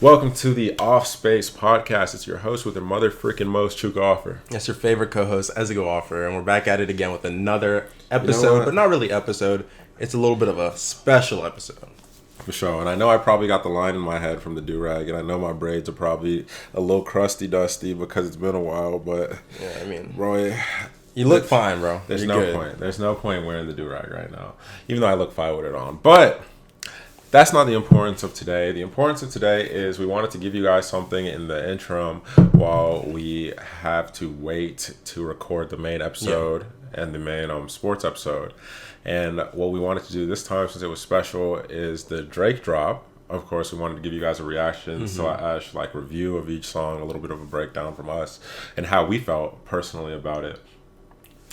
Welcome to the Off Space Podcast. It's your host with the mother freaking most, Chuka Offer. It's your favorite co-host, Ezigo Offer, and we're back at it again with another episode, but not really episode. It's a little bit of a special episode. For sure. And I know I probably got the line in my head from the do-rag, and I know my braids are probably a little crusty dusty because it's been a while, but... Yeah, I mean... Roy... You look fine, bro. There's no point. There's no point wearing the do-rag right now, even though I look fine with it on. But... That's not the importance of today. The importance of today is we wanted to give you guys something in the interim while we have to wait to record the main episode and the main sports episode. And what we wanted to do this time, since it was special, is the Drake drop. Of course, we wanted to give you guys a reaction / like review of each song, a little bit of a breakdown from us, and how we felt personally about it.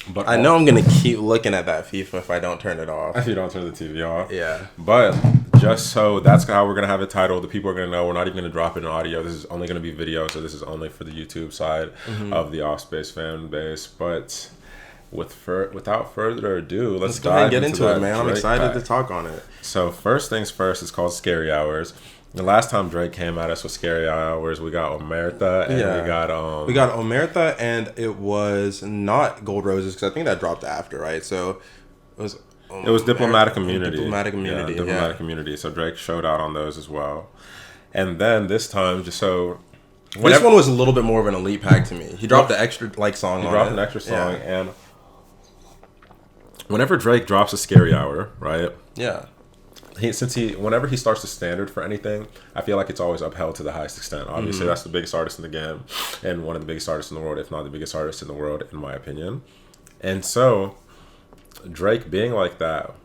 But I know I'm going to keep looking at that FIFA if I don't turn it off. If you don't turn the TV off. Yeah. But just so that's how we're going to have it titled. The people are going to know we're not even going to drop it in audio. This is only going to be video, so this is only for the YouTube side of the Off Space fan base. But without further ado, let's go ahead and get into it, man. I'm excited to talk on it. So first things first, it's called Scary Hours. The last time Drake came at us with Scary Hours, we got Omerta and we got Omerta, and it was not Gold Roses because I think that dropped after, right? So it was Diplomatic Immunity. Diplomatic Immunity. Yeah, Diplomatic Immunity. So Drake showed out on those as well. And then this time, this one was a little bit more of an elite pack to me. He dropped the extra song. He dropped an extra song, and whenever Drake drops a Scary Hour, right? Yeah. Whenever he starts the standard for anything, I feel like it's always upheld to the highest extent. Obviously, that's the biggest artist in the game and one of the biggest artists in the world, if not the biggest artist in the world, in my opinion. And so, Drake being like that,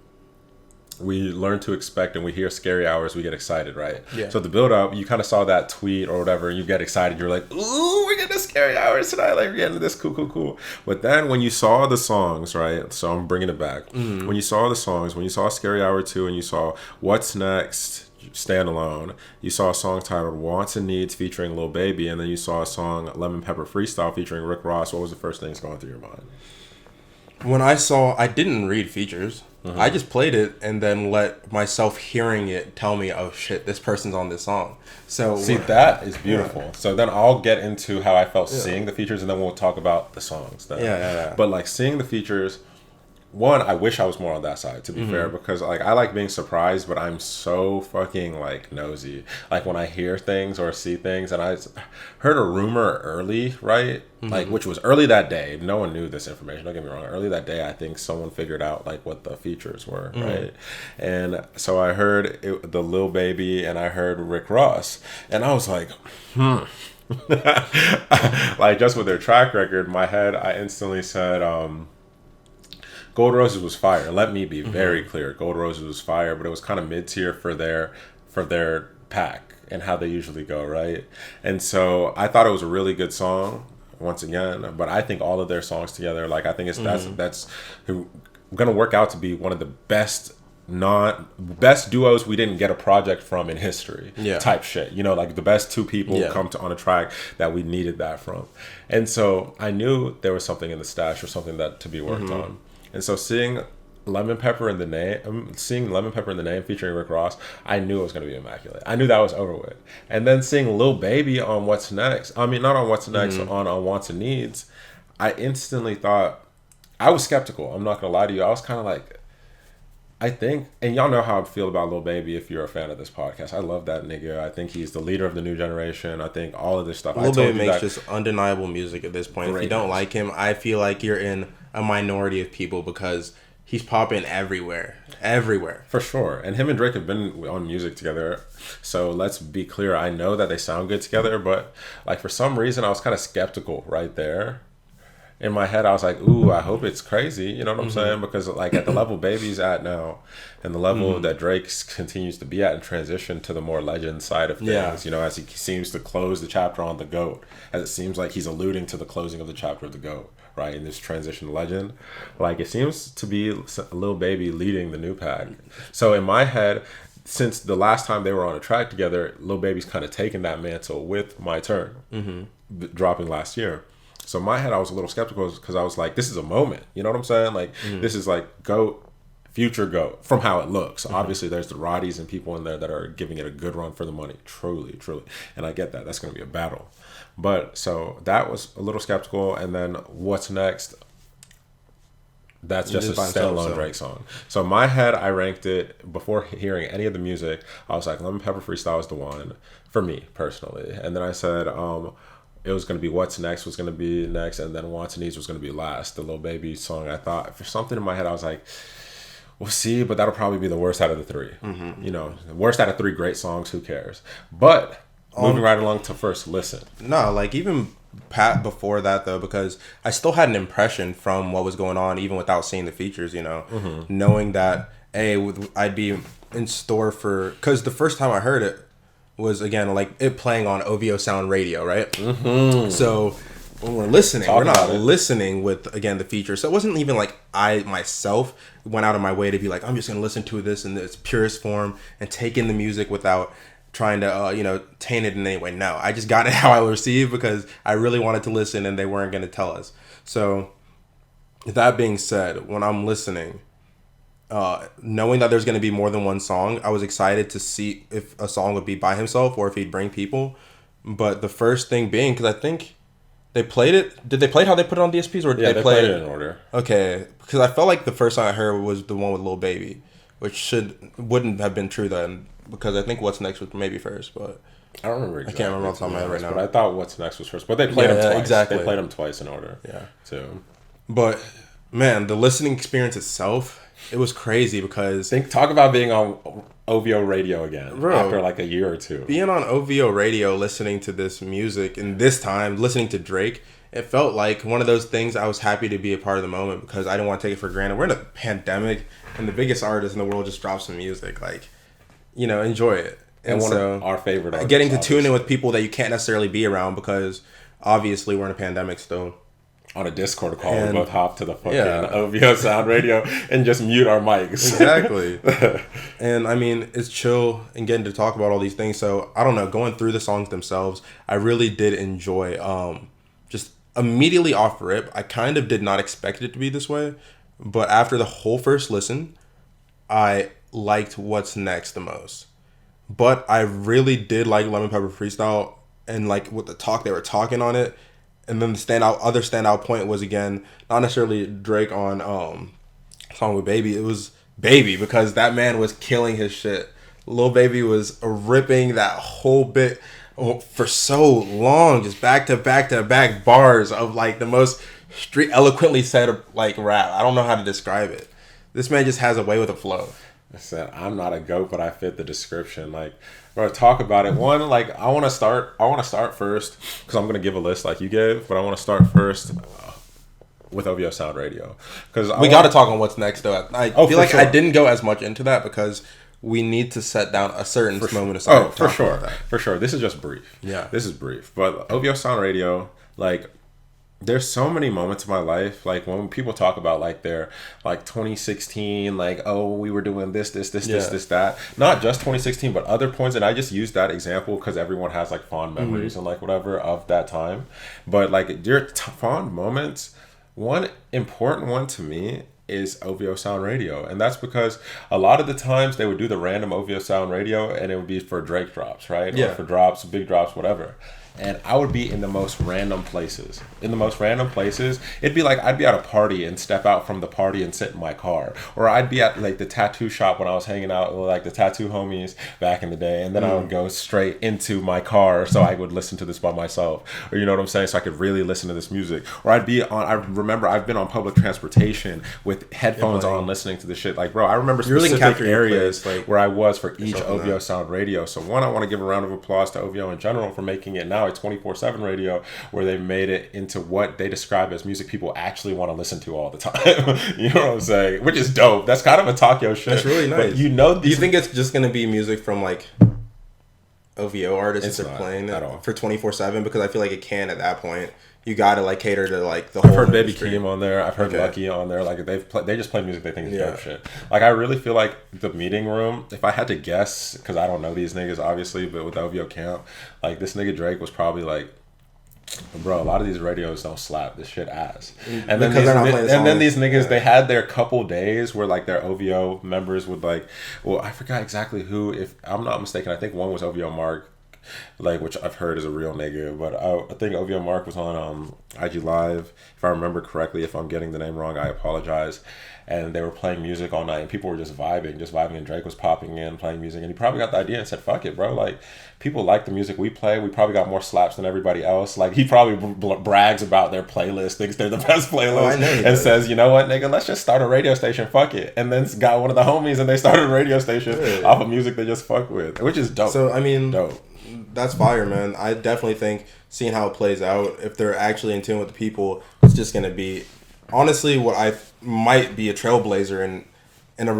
we learn to expect, and we hear Scary Hours, we get excited, right? Yeah. So the build up, you kind of saw that tweet or whatever, and you get excited. You're like, ooh, we're getting Scary Hours tonight. Like, we're getting this cool. But then when you saw the songs, right? So I'm bringing it back. When you saw the songs, when you saw Scary Hour 2 and you saw What's Next, standalone, you saw a song titled Wants and Needs featuring Lil Baby, and then you saw a song Lemon Pepper Freestyle featuring Rick Ross. What was the first thing that's going through your mind? When I didn't read features. I just played it and then let myself hearing it tell me, oh shit, this person's on this song. So see, that is beautiful. Yeah. So then I'll get into how I felt seeing the features, and then we'll talk about the songs. Then. Yeah. But like seeing the features, one, I wish I was more on that side, to be fair, because like I like being surprised, but I'm so fucking like nosy. Like when I hear things or see things, and I heard a rumor early, right? Like, which was early that day. No one knew this information. Don't get me wrong. Early that day, I think someone figured out like what the features were, right? And so I heard the Lil Baby, and I heard Rick Ross, and I was like, like just with their track record, my head, I instantly said, Gold Roses was fire. Let me be very clear. Gold Roses was fire, but it was kind of mid-tier for their pack and how they usually go, right? And so I thought it was a really good song, once again, but I think all of their songs together, like I think that's going to work out to be one of the best duos we didn't get a project from in history type shit, like the best two people come to on a track that we needed that from. And so I knew there was something in the stash or something that to be worked on. And so seeing Lemon Pepper in the name featuring Rick Ross, I knew it was going to be immaculate. I knew that was over with. And then seeing Lil Baby on What's Next, I mean, not on What's Next, on Wants and Needs, I instantly thought, I was skeptical. I'm not going to lie to you. I was kind of like, I think, and y'all know how I feel about Lil Baby if you're a fan of this podcast. I love that nigga. I think he's the leader of the new generation. I think all of this stuff. Lil Baby makes just undeniable music at this point. If you don't like him, I feel like you're in a minority of people because he's popping everywhere. For sure. And him and Drake have been on music together. So let's be clear. I know that they sound good together, but like for some reason I was kind of skeptical right there. In my head, I was like, ooh, I hope it's crazy. You know what I'm saying? Because like at the level Baby's at now and the level that Drake continues to be at and transition to the more legend side of things, as he seems to close the chapter on the GOAT, as it seems like he's alluding to the closing of the chapter of the GOAT, right? In this transition legend. Like it seems to be Lil Baby leading the new pack. So in my head, since the last time they were on a track together, Lil Baby's kind of taken that mantle with My Turn, dropping last year. So in my head, I was a little skeptical because I was like, this is a moment. You know what I'm saying? Like, this is like GOAT Future GOAT from how it looks. Obviously, there's the Roddies and people in there that are giving it a good run for the money. Truly. And I get that. That's going to be a battle. But so that was a little skeptical. And then What's Next? That's just a standalone Drake song. So in my head, I ranked it before hearing any of the music. I was like, Lemon Pepper Freestyle is the one for me personally. And then I said, it was going to be What's Next was going to be next. And then Wants and Needs was going to be last. The Lil Baby song, I thought, for something in my head, I was like, we'll see, but that'll probably be the worst out of the three. You know, the worst out of three great songs, who cares? But moving right along to First Listen. No, like even Pat before that, though, because I still had an impression from what was going on, even without seeing the features, you know, knowing that, I'd be in store for, because the first time I heard it was, again, like it playing on OVO Sound Radio, right? So when we're listening, we're not listening with, again, the feature. So it wasn't even like I myself went out of my way to be like, I'm just going to listen to this in its purest form and take in the music without trying to, taint it in any way. No, I just got it how I was received because I really wanted to listen and they weren't going to tell us. So that being said, when I'm listening, knowing that there's going to be more than one song, I was excited to see if a song would be by himself or if he'd bring people. But the first thing being, because I think they played it. Did they play it how they put it on DSPs, or did they play it in order? Okay, because I felt like the first song I heard was the one with Lil Baby, which wouldn't have been true then, because I think What's Next was maybe first, but I don't remember. Exactly, I can't remember off the top of my head right now. But I thought What's Next was first, but they played them twice. Exactly. They played them twice in order. Yeah. Too. But man, the listening experience itself, it was crazy because talk about being on OVO radio again, bro, after like a year or two. Being on OVO radio, listening to this music, and this time listening to Drake, it felt like one of those things I was happy to be a part of the moment because I didn't want to take it for granted. We're in a pandemic, and the biggest artist in the world just dropped some music. Like, enjoy it. And one of our favorite artists, getting to tune in with people that you can't necessarily be around because obviously we're in a pandemic still. On a Discord call, we both hop to the fucking OVO Sound Radio and just mute our mics. Exactly. And I mean, it's chill and getting to talk about all these things. So I don't know, going through the songs themselves, I really did enjoy. Just immediately off rip, I kind of did not expect it to be this way, but after the whole first listen, I liked What's Next the most. But I really did like Lemon Pepper Freestyle and like with the talk they were talking on it. And then the other standout point was, again, not necessarily Drake on Song with Baby. It was Baby, because that man was killing his shit. Lil Baby was ripping that whole bit for so long, just back to back to back bars of like the most street eloquently said like rap. I don't know how to describe it. This man just has a way with a flow. I said, I'm not a goat, but I fit the description. Like, we're gonna talk about it. One, like, I want to start first because I'm gonna give a list like you gave, but I want to start first with OVO Sound Radio because we got to talk on What's Next though. I feel like I didn't go as much into that because we need to set down a certain moment of silence. For sure. This is just brief. Yeah, this is brief. But OVO Sound Radio, like, there's so many moments in my life, like when people talk about like their like 2016, like, oh, we were doing this, that. Not just 2016, but other points. And I just use that example because everyone has like fond memories and like whatever of that time. But like your fond moments, one important one to me is OVO Sound Radio. And that's because a lot of the times they would do the random OVO Sound Radio and it would be for Drake drops, right? Yeah. Or for drops, big drops, whatever. And I would be in the most random places. It'd be like I'd be at a party and step out from the party and sit in my car. Or I'd be at like the tattoo shop when I was hanging out with like the tattoo homies back in the day. And then I would go straight into my car so I would listen to this by myself. Or you know what I'm saying? So I could really listen to this music. Or I remember I've been on public transportation with headphones on listening to this shit. Like, bro, I remember specific areas like where I was for each OVO Sound Radio. So one, I want to give a round of applause to OVO in general for making it now a 24/7 radio where they've made it into what they describe as music people actually want to listen to all the time. You know what I'm saying? Which is dope. That's kind of a Tokyo shit. That's really nice. But do you think it's just going to be music from like OVO artists that are playing at all for 24/7? Because I feel like it can at that point. You gotta like cater to like the whole. I've heard Baby Keem on there. I've heard Lucky on there. Like they just play music they think is dope shit. Like I really feel like the meeting room. If I had to guess, because I don't know these niggas obviously, but with OVO camp, like this nigga Drake was probably like Bro, a lot of these radios don't slap. This shit ass. And then these niggas, they had their couple days where like their OVO members would like, well, I forgot exactly who. If I'm not mistaken, I think one was OVO Mark, like, which I've heard is a real nigga. But I think OVO Mark was on IG Live, if I remember correctly. If I'm getting the name wrong, I apologize. And they were playing music all night, and people were just vibing, and Drake was popping in, playing music, and he probably got the idea and said, fuck it, bro, like, people like the music we play, we probably got more slaps than everybody else, like, he probably brags about their playlist, thinks they're the best playlist, and says, you know what, nigga, let's just start a radio station, fuck it, and then got one of the homies, and they started a radio station off of music they just fuck with, which is dope. So, I mean, dope. That's fire, man. I definitely think, seeing how it plays out, if they're actually in tune with the people, it's just gonna be, honestly, what I might be a trailblazer in a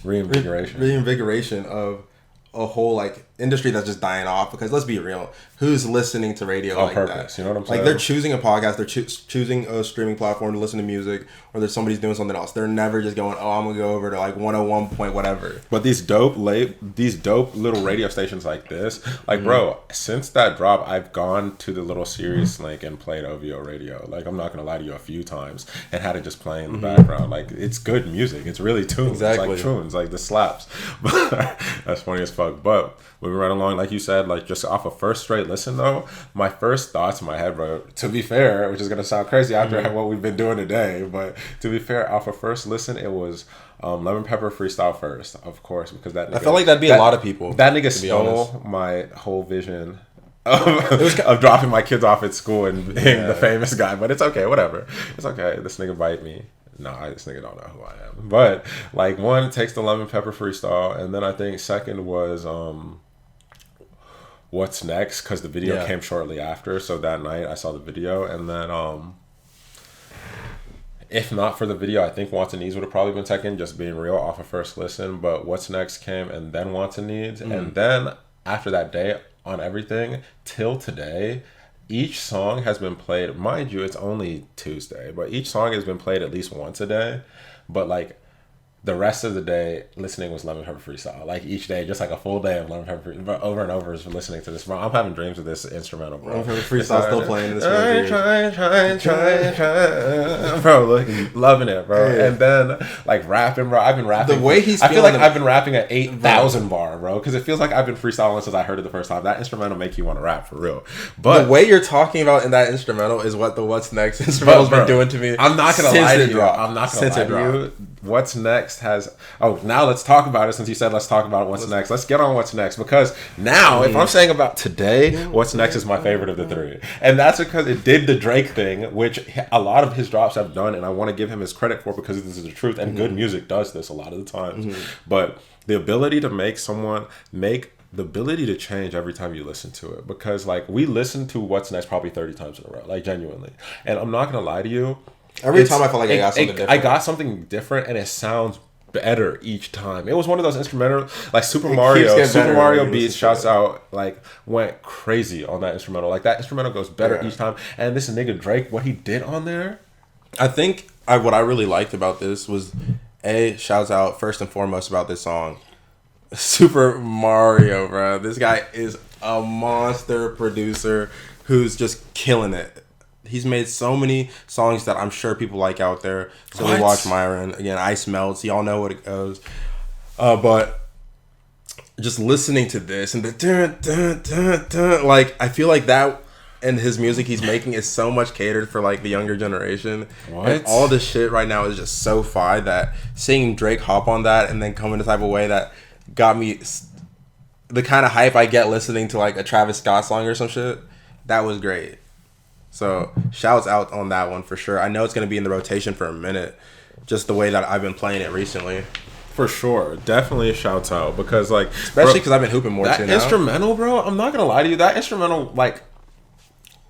reinvigoration of a whole like industry that's just dying off. Because let's be real, who's listening to radio on like purpose? that? You know what I'm saying? Like, they're choosing a podcast, they're choosing a streaming platform to listen to music, or there's somebody's doing something else. They're never just going, oh, I'm gonna go over to like 101 point whatever. But these dope little radio stations like this, like, bro, since that drop, I've gone to the little Sirius link and played OVO radio. Like, I'm not gonna lie to you, a few times, and had it just play in the background. Like, it's good music. It's really tunes. Exactly. It's like tunes, like the slaps. That's funny as fuck. But moving right along, like you said, like, just off a first straight listen though, my first thoughts in my head, bro, to be fair, which is gonna sound crazy after what we've been doing today, but to be fair, off a first listen, it was Lemon Pepper Freestyle first, of course, because that nigga, I feel like that'd be a lot of people. That nigga stole my whole vision of dropping my kids off at school and being the famous guy. But it's okay, whatever. It's okay. This nigga bite me. No, this nigga don't know who I am. But like, one, it takes the Lemon Pepper Freestyle, and then I think second was What's Next, because the video came shortly after. So that night I saw the video, and then if not for the video, I think Wants and Needs would have probably been second, just being real, off of first listen. But What's Next came, and then Wants and Needs. And then after that day, on everything, till today, each song has been played. Mind you, it's only Tuesday, but each song has been played at least once a day. But like, the rest of the day, listening was Lemon Pepper Freestyle. Like, each day, just like a full day of Lemon Pepper Freestyle, but over and over is listening to this. Bro, I'm having dreams of this instrumental, bro. Lemon Pepper Freestyle still playing in this try. Bro, look, loving it, bro. Yeah. And then, like, rapping, bro. I've been rapping. The way he's I feel like I've been rapping at 8,000 bar, bro, because it feels like I've been freestyling since I heard it the first time. That instrumental make you want to rap, for real. But the way you're talking about in that instrumental is what the What's Next instrumental's been doing to me. I'm not going to lie to you. I'm not going to lie to you. What's Next has... Oh, now let's talk about it, since you said let's talk about What's Next. Let's get on What's Next, because now, if I'm saying about today, What's Next is my favorite of the three. And that's because it did the Drake thing, which a lot of his drops have done, and I want to give him his credit for, because this is the truth, and good music does this a lot of the times. But the ability to the ability to change every time you listen to it, because like, we listen to What's Next probably 30 times in a row, like, genuinely. And I'm not going to lie to you, every time I feel like I got something different. I got something different, and it sounds better each time. It was one of those instrumental, like Super Mario beats, shouts out, like, went crazy on that instrumental. Like, that instrumental goes better each time. And this nigga Drake, what he did on there, I think what I really liked about this was, shouts out first and foremost about this song, Super Mario, bro. This guy is a monster producer who's just killing it. He's made so many songs that I'm sure people like out there. So we watch Myron. Again, Ice Melts. Y'all know what it goes. But just listening to this and the dun, dun, dun, dun, like, I feel like that and his music he's making is so much catered for like the younger generation. And all this shit right now is just so fire that seeing Drake hop on that and then come in the type of way that got me the kind of hype I get listening to like a Travis Scott song or some shit. That was great. So, shouts out on that one for sure. I know it's going to be in the rotation for a minute, just the way that I've been playing it recently. For sure. Definitely shouts out, because, like... Especially because I've been hooping more, too, now. That instrumental, bro, I'm not going to lie to you, that instrumental, like...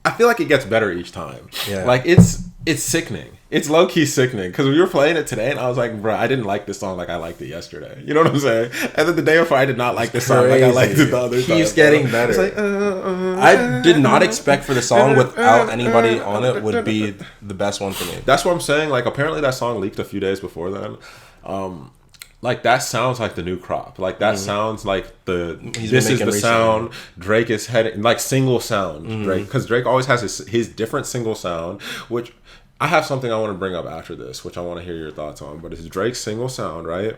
I feel like it gets better each time. Yeah. Like, it's sickening. It's low-key sickening, because we were playing it today, and I was like, bro, I didn't like this song like I liked it yesterday. You know what I'm saying? And then the day before, I did not like this song like I liked it the other time. Keeps getting better. It's like, I did not expect for the song without anybody on it would be the best one for me. That's what I'm saying. Like, apparently that song leaked a few days before then. like that sounds like the new crop. Like that sounds like this is the sound Drake is heading, like single sound Drake, because Drake always has his different single sound, which I have something I want to bring up after this, which I want to hear your thoughts on. But it's Drake's single sound, right?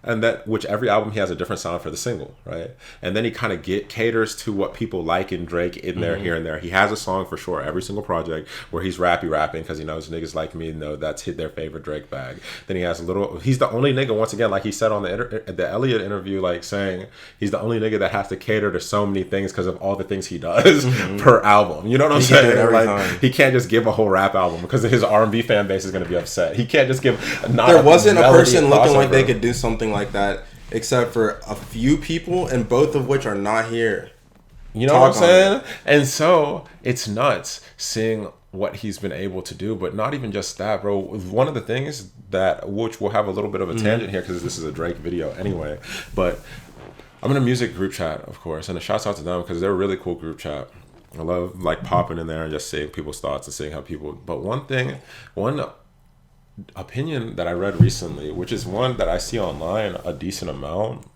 And that, which every album he has a different sound for the single, right? And then he kind of caters to what people like in Drake in there, here and there. He has a song for sure, every single project, where he's rapping because he knows niggas like me know that's hit their favorite Drake bag. Then he has he's the only nigga, once again, like he said on the Elliot interview, like saying he's the only nigga that has to cater to so many things because of all the things he does per album. You know what I'm saying? Like, he can't just give a whole rap album because his R&B fan base is going to be upset. He can't just give. There wasn't a person looking like they could do something like that, except for a few people, and both of which are not here. You know what I'm saying? And so it's nuts seeing what he's been able to do, but not even just that, bro. One of the things that, which we'll have a little bit of a tangent here because this is a Drake video anyway, but I'm in a music group chat, of course, and a shouts out to them because they're a really cool group chat. I love like popping in there and just seeing people's thoughts and seeing how people, but one opinion that I read recently, which is one that I see online a decent amount,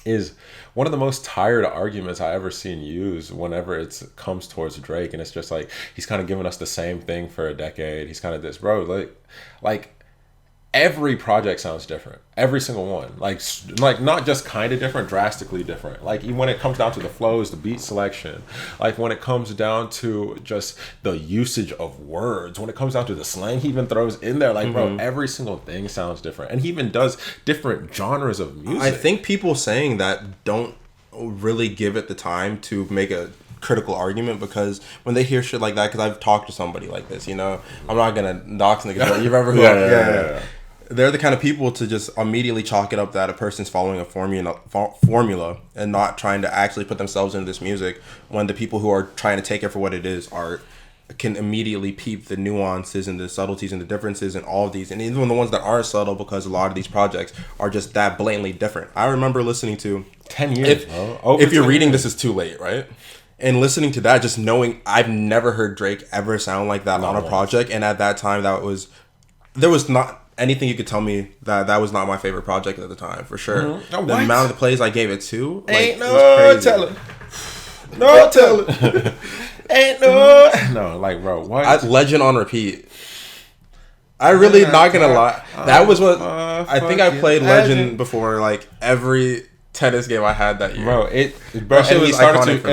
is one of the most tired arguments I ever seen used whenever it comes towards Drake, and it's just like he's kind of giving us the same thing for a decade. He's kind of this, bro, like every project sounds different, every single one, like not just kind of different, drastically different. Like when it comes down to the flows, the beat selection, like when it comes down to just the usage of words, when it comes down to the slang he even throws in there, like bro, every single thing sounds different, and he even does different genres of music. I think people saying that don't really give it the time to make a critical argument, because when they hear shit like that, because I've talked to somebody like this, you know, I'm not gonna dox niggas, but you've ever yeah. They're the kind of people to just immediately chalk it up that a person's following a formula and not trying to actually put themselves into this music, when the people who are trying to take it for what it is can immediately peep the nuances and the subtleties and the differences in all of these, and even the ones that aren't subtle, because a lot of these projects are just that blatantly different. I remember listening to 10 years, if you're reading This Is Too Late, right? And listening to that, just knowing I've never heard Drake ever sound like that on a project, and at that time there was not anything you could tell me that was not my favorite project at the time, for sure. The amount of the plays I gave it to, ain't no telling. No telling. Ain't no, like, bro, what? Legend on repeat. I really not gonna lie. That was what I think I played Legend before, like every tennis game I had that year, bro. And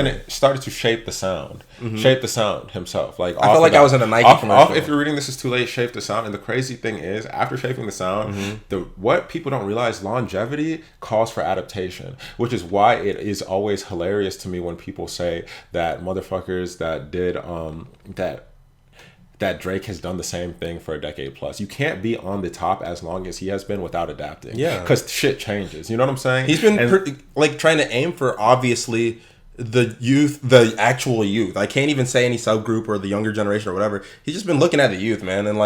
it started to shape the sound, shape the sound himself. Like I felt like I was in a Nike commercial. If you're reading This Is Too Late, shape the sound. And the crazy thing is, after shaping the sound, what people don't realize, longevity calls for adaptation, which is why it is always hilarious to me when people say that motherfuckers that did that Drake has done the same thing for a decade plus. You can't be on the top as long as he has been without adapting. Yeah. Because shit changes. You know what I'm saying? He's been trying to aim for, obviously, the youth, the actual youth. I can't even say any subgroup or the younger generation or whatever. He's just been looking at the youth, man, and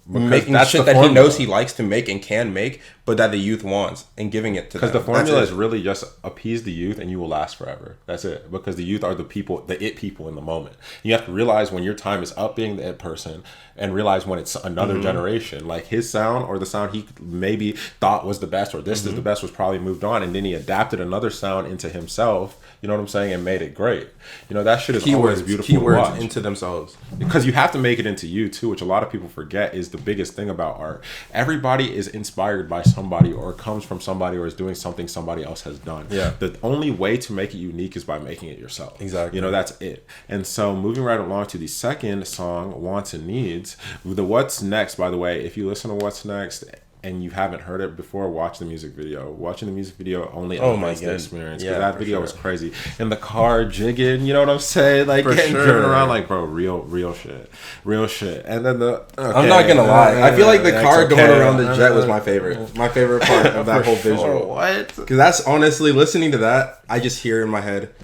making shit that he knows he likes to make and can make, but that the youth wants, and giving it to them. Because the formula is really just appease the youth and you will last forever. That's it. Because the youth are the people, the it people in the moment. You have to realize when your time is up being the it person, and realize when it's another generation. Like his sound, or the sound he maybe thought was the best, or this is the best, was probably moved on, and then he adapted another sound into himself. You know what I'm saying? And made it great. You know, that shit is always beautiful to watch. Into themselves. Because you have to make it into you too, which a lot of people forget is the biggest thing about art. Everybody is inspired by somebody, or comes from somebody, or is doing something somebody else has done. Yeah. The only way to make it unique is by making it yourself. Exactly. You know, that's it. And so moving right along to the second song, Wants and Needs. The What's Next, by the way, if you listen to What's Next and you haven't heard it before, watch the music video. Watching the music video only elevates the experience, because that video was crazy. In the car, jigging, you know what I'm saying? Like getting driven around, like, bro, real shit. And then I'm not gonna lie, I feel like the car going around the jet was my favorite. My favorite part of that whole visual. What? Because that's honestly, listening to that, I just hear in my head.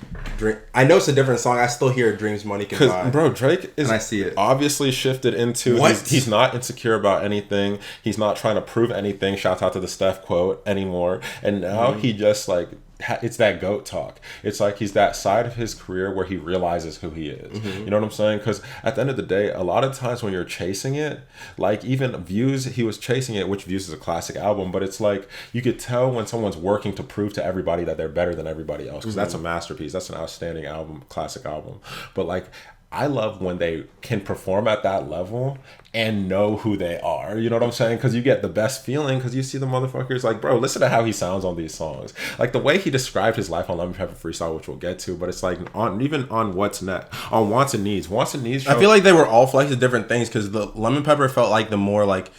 I know it's a different song. I still hear Dreams Money Can Buy. Because, bro, Drake is, and I see it, obviously shifted into, he's not insecure about anything. He's not trying to prove anything. Shouts out to the Steph quote anymore. And now he just, like, it's that GOAT talk. It's like he's that side of his career where he realizes who he is. You know what I'm saying? Because at the end of the day, a lot of times when you're chasing it, like even Views, he was chasing it, which Views is a classic album, but it's like you could tell when someone's working to prove to everybody that they're better than everybody else, because that's a masterpiece. That's an outstanding album, classic album. But like, I love when they can perform at that level and know who they are. You know what I'm saying? Because you get the best feeling because you see the motherfuckers like, bro, listen to how he sounds on these songs. Like the way he described his life on Lemon Pepper Freestyle, which we'll get to, but it's like even on What's Next, on Wants and Needs. Wants and Needs. I feel like they were all flexing different things because the Lemon Pepper felt like the more like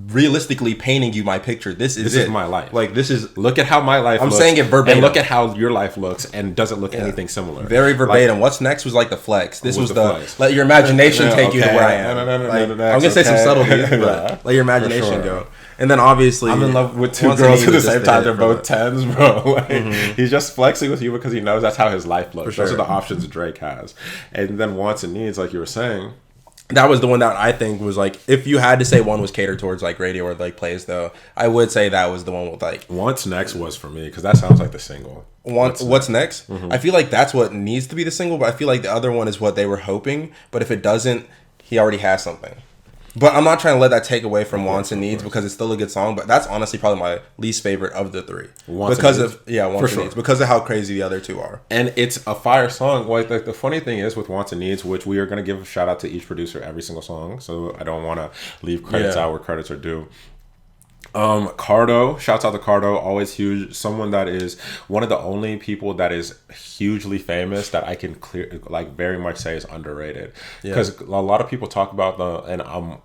realistically painting you my picture. This is my life. Like this is look at how my life I'm looks, saying it verbatim. And look at how your life looks and doesn't look anything similar. Very verbatim. Like, What's Next was like the flex. This was the flex. Let your imagination take you to where I am. I'm gonna say some subtleties, but let your imagination go. And then obviously I'm in love with two girls at the same time. They're both 10s, bro. Like, he's just flexing with you because he knows that's how his life looks. Those are the options Drake has. And then Wants and Needs, like you were saying, that was the one that I think was like, if you had to say one was catered towards like radio or like plays though, I would say that was the one with like What's Next was for me because that sounds like the single. What's next? I feel like that's what needs to be the single, but I feel like the other one is what they were hoping. But if it doesn't, he already has something. But I'm not trying to let that take away from Wants and Needs because it's still a good song. But that's honestly probably my least favorite of the three. Wants and Needs because of how crazy the other two are. And it's a fire song. Like the funny thing is with Wants and Needs, which we are going to give a shout out to each producer every single song. So I don't want to leave credits out where credits are due. Cardo, shouts out to Cardo, always huge. Someone that is one of the only people that is hugely famous that I can very much say is underrated. Because a lot of people talk about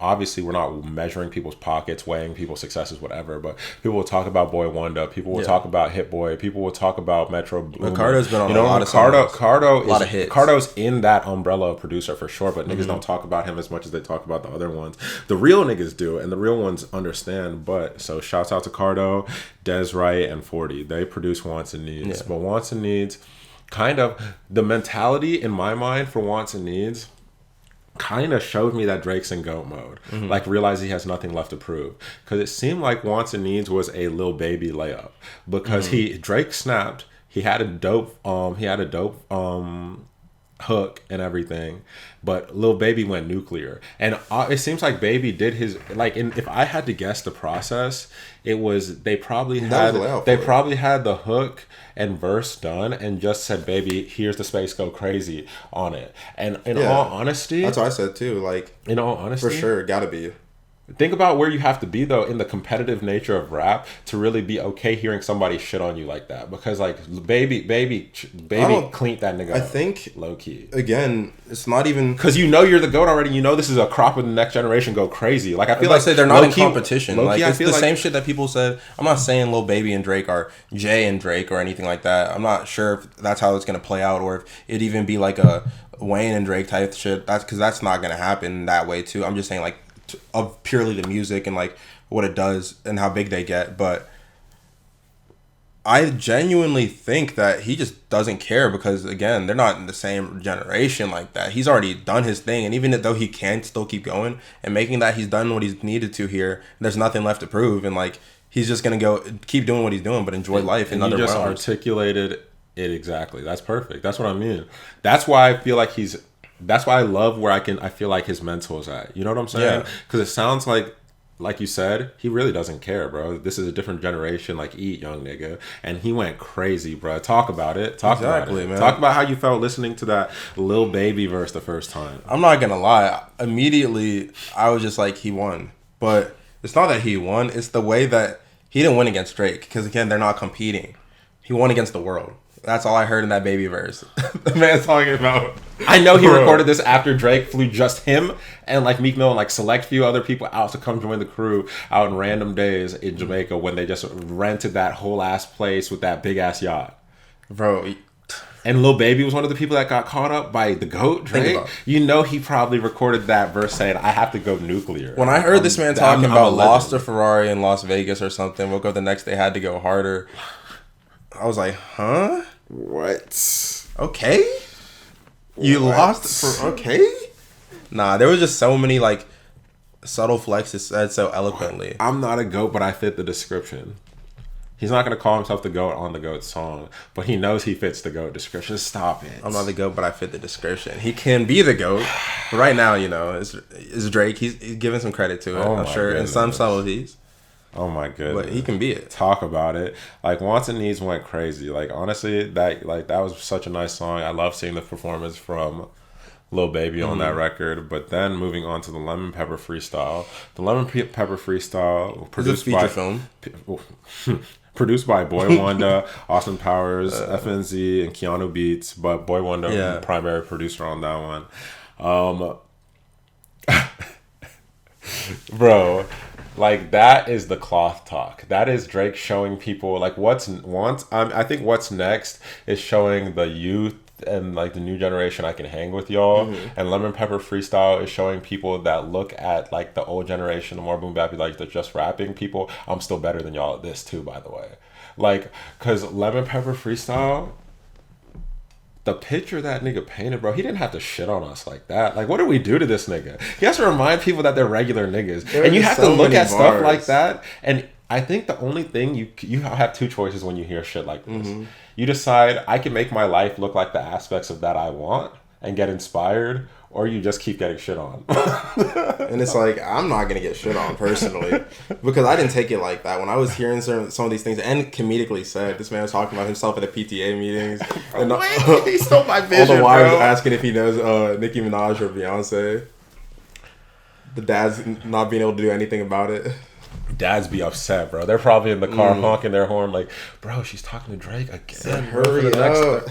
obviously we're not measuring people's pockets, weighing people's successes, whatever. But people will talk about Boy Wonder, people will talk about Hit Boy, people will talk about Metro Boomin. Cardo's been on a lot of songs. Cardo a lot of hits. Cardo's in that umbrella of producer for sure, but niggas don't talk about him as much as they talk about the other ones. The real niggas do, and the real ones understand, but so shouts out to Cardo, Des Wright, and 40. They produce Wants and Needs. But Wants and Needs, kind of, the mentality in my mind for Wants and Needs kind of showed me that Drake's in GOAT mode. Like, realize he has nothing left to prove. Because it seemed like Wants and Needs was a Lil Baby layup. Because Drake snapped. He had a dope hook and everything, but Lil Baby went nuclear, and it seems like Baby did his if I had to guess the process, it was they probably had the hook and verse done and just said, "Baby, here's the space, go crazy on it." And in all honesty, that's what I said too. Like, in all honesty, for sure, gotta be. Think about where you have to be though in the competitive nature of rap to really be okay hearing somebody shit on you like that, because like baby cleaned that nigga. I think low key. Again, it's not even because you're the GOAT already. You know this is a crop of the next generation go crazy. Like I feel like they're not in competition. Like it's the same shit that people said. I'm not saying Lil Baby and Drake are Jay and Drake or anything like that. I'm not sure if that's how it's gonna play out or if it'd even be like a Wayne and Drake type shit. That's because that's not gonna happen that way too. I'm just saying like of purely the music and like what it does and how big they get, but I genuinely think that he just doesn't care because again they're not in the same generation like that. He's already done his thing, and even though he can still keep going and making that he's done what he's needed to here, there's nothing left to prove, and like he's just gonna go keep doing what he's doing but enjoy life in other realms. You just articulated it exactly. That's perfect. That's what I mean. That's why I feel like that's why I love where I feel like his mental's at. You know what I'm saying? Because it sounds like you said, he really doesn't care, bro. This is a different generation. Like, eat, young nigga. And he went crazy, bro. Talk about it. Talk about it. Man. Talk about how you felt listening to that Lil Baby verse the first time. I'm not gonna lie. Immediately, I was just like, he won. But it's not that he won. It's the way that he didn't win against Drake. Because, again, they're not competing. He won against the world. That's all I heard in that Baby verse. The man's talking about. I know he recorded this after Drake flew just him and like Meek Mill and like select few other people out to come join the crew out in random days in Jamaica when they just rented that whole ass place with that big ass yacht. Bro. And Lil Baby was one of the people that got caught up by the GOAT, Drake. You know he probably recorded that verse saying, I have to go nuclear. When I heard this man talking about lost a Ferrari in Las Vegas or something, woke up the next day, had to go harder. I was like, huh? What? Okay. You lost for okay? Nah, there was just so many like subtle flexes said so eloquently. I'm not a GOAT, but I fit the description. He's not going to call himself the GOAT on the GOAT song, but he knows he fits the GOAT description. Stop it. I'm not the GOAT, but I fit the description. He can be the GOAT. But right now, you know, it's Drake. He's giving some credit to it, I'm sure, in some subtleties. Oh my goodness. But he can be it. Talk about it. Like, Wants and Needs went crazy. Like, honestly, that was such a nice song. I love seeing the performance from Lil Baby on that record. But then moving on to the Lemon Pepper freestyle. The Lemon Pepper freestyle produced by film. Produced by Boy Wonder, Austin Powers, FNZ, and Keanu Beats, but Boy Wonder was the primary producer on that one. Bro, like, that is the cloth talk. That is Drake showing people, like, I think what's next is showing the youth and, like, the new generation I can hang with y'all. And Lemon Pepper freestyle is showing people that look at, like, the old generation, the more boom bappy, like, the just rapping people. I'm still better than y'all at this too, by the way. Like, cause Lemon Pepper freestyle, the picture that nigga painted, bro, he didn't have to shit on us like that. Like, what did we do to this nigga? He has to remind people that they're regular niggas. And you have to look at stuff like that. And I think the only thing you have two choices when you hear shit like this. You decide, I can make my life look like the aspects of that I want and get inspired, or you just keep getting shit on. And it's like, I'm not going to get shit on personally, because I didn't take it like that. When I was hearing some of these things, and comedically said, this man was talking about himself at the PTA meetings. And he stole my vision, all the wives asking if he knows Nicki Minaj or Beyonce. The dad's not being able to do anything about it. Dads be upset, bro. They're probably in the car honking their horn like, bro, she's talking to Drake again. Hurry up.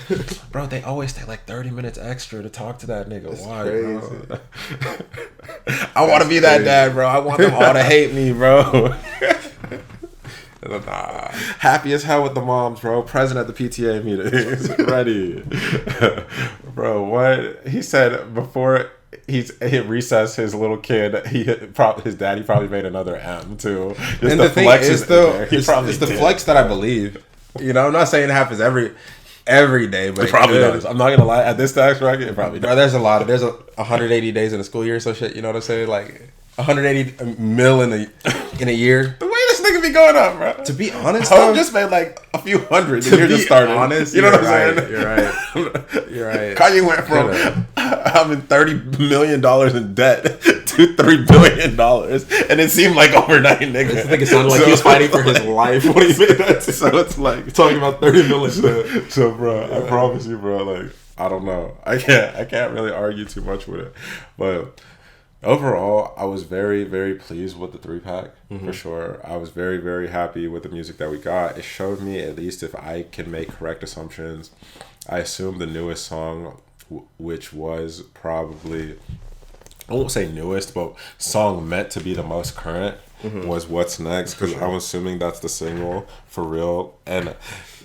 Bro, they always take like 30 minutes extra to talk to that nigga. That's why, crazy. Bro? I want to be that dad, bro. I want them all to hate me, bro. Happy as hell with the moms, bro. Present at the PTA meetings. Ready. Bro, what? He said before... He recessed his little kid. His daddy probably made another M too. Just and the flex thing is though, it's the flex that I believe. You know, I'm not saying it happens every day, but it probably does. I'm not gonna lie. At this tax bracket, it probably does. There's 180 days in a school year, so shit. You know what I'm saying? Like 180 mil in a year. The way this nigga be going up, bro. To be honest, I just made like a few hundred. The year just started. Honest, you know what I'm saying? You're right. You're right. Kanye went from having $30 million in debt to $3 billion, and it seemed like overnight, nigga. I think it sounded like he was fighting for his life when he made that. So it's like talking about 30 million. So, bro, I promise you, bro. Like, I don't know. I can't really argue too much with it, but. Overall, I was very, very pleased with the 3-pack, for sure. I was very, very happy with the music that we got. It showed me, at least if I can make correct assumptions, I assume the newest song, which was probably, I won't say newest, but song meant to be the most current, was What's Next, because I'm assuming that's the single, for real. And...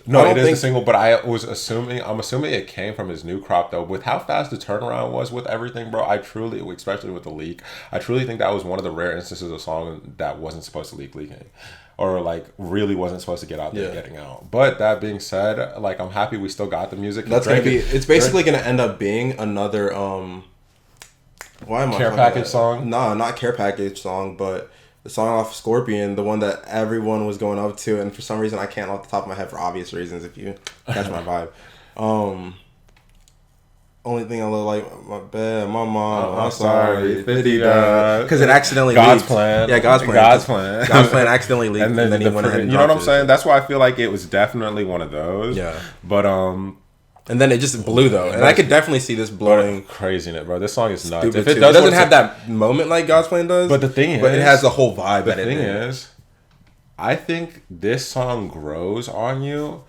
No, it is a single, but I'm assuming it came from his new crop, though. With how fast the turnaround was with everything, bro, especially with the leak, I truly think that was one of the rare instances of a song that wasn't supposed to leaking. Or, like, really wasn't supposed to get out there getting out. But that being said, like, I'm happy we still got the music. It's basically going to end up being another, Care Package song? No, not Care Package song, but... the song off Scorpion, the one that everyone was going up to, and for some reason I can't off the top of my head for obvious reasons if you catch my vibe. Only thing I look like, my bad, my mom, I'm sorry, 50 because it accidentally God's leaked. plan. Yeah, God's plan accidentally leaked, and then he went ahead and you know what I'm saying? That's why I feel like it was definitely one of those. Yeah. But and then it just blew though, and I could definitely see this blowing. Crazy in it, bro. This song is nuts. If it doesn't have that moment like God's plan does, but the thing is, it has the whole vibe. The thing is, I think this song grows on you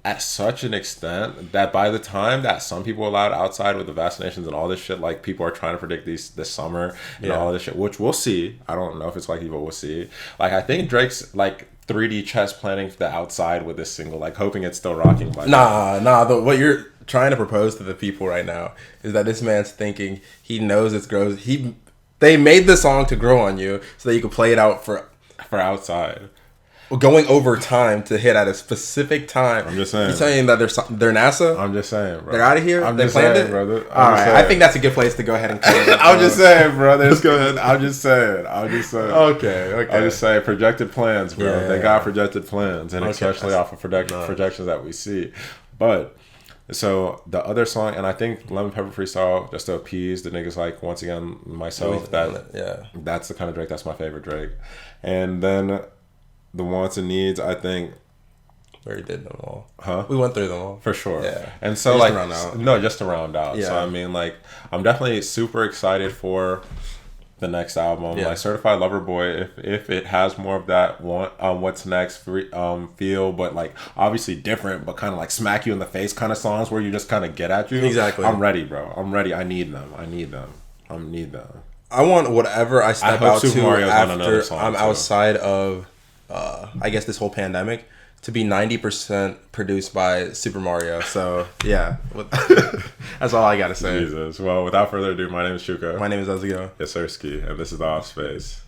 at such an extent that by the time that some people are allowed outside with the vaccinations and all this shit, like people are trying to predict this summer and all this shit, which we'll see. I don't know if it's like but we'll see. Like I think Drake's like 3D chess planning for the outside with this single, like hoping it's still rocking. What you're trying to propose to the people right now is that this man's thinking he knows it grows. They made the song to grow on you so that you could play it out for outside. going over time to hit at a specific time. I'm just saying. You're saying that they're NASA? I'm just saying, bro. They're out of here? I'm they just planned saying, it? brother. All right. I think that's a good place to go ahead and close it. I'm just saying, brother. Let's go ahead. I'm just saying. Okay. I just say projected plans, bro. Yeah, they got projected plans, and especially off of projections that we see. But so the other song, and I think Lemon Pepper Freestyle, just to appease the niggas, like once again myself, that's the kind of Drake that's my favorite Drake. And then the wants and needs, I think. We already did them all. Huh? We went through them all. For sure. Yeah. And so just just to round out. Yeah. So I mean, like, I'm definitely super excited for the next album. Yeah. Like Certified Lover Boy, if it has more of that what's next feel, but like obviously different, but kind of like smack you in the face kind of songs where you just kind of get at you. Exactly. I'm ready, bro. I'm ready. I need them. I want whatever I step out Super to Mario's after I'm outside of, I guess, this whole pandemic, to be 90% produced by Super Mario. So, yeah. That's all I got to say. Jesus. Well, without further ado, my name is Shuka. My name is Ezigo. Yes, sir, Ski. And this is The Off Space.